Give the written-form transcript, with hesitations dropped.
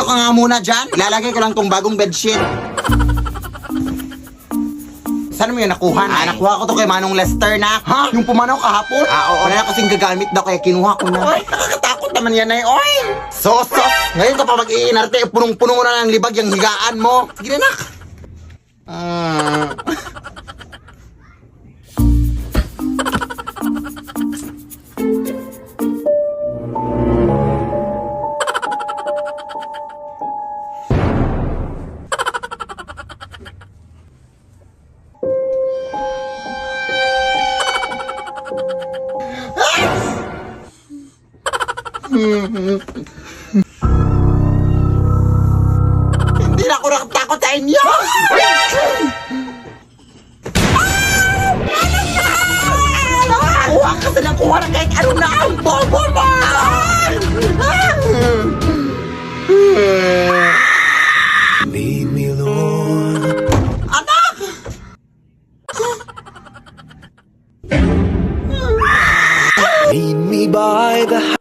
ka nga muna dyan. Ilalagay ko lang tong bagong bedsheet. Saan mo yun nakuha? Nakuha ko to kay Manong Lester na. Ha? Yung pumanaw kahapon? Oo. Wala na kasing gagamit daw kaya kinuha ko na. Ay, nakakatakot naman yan ay, oy! Sos! Ngayon ka pa mag-iinarte, punong-puno na ng libag yung higaan mo. Sige na, nak. Hindi na ako nakatakot sa inyo! Kuha ka sa nakuha na kahit ano na ang bobo mo! Lead me, Lord. Anak! Lead me by the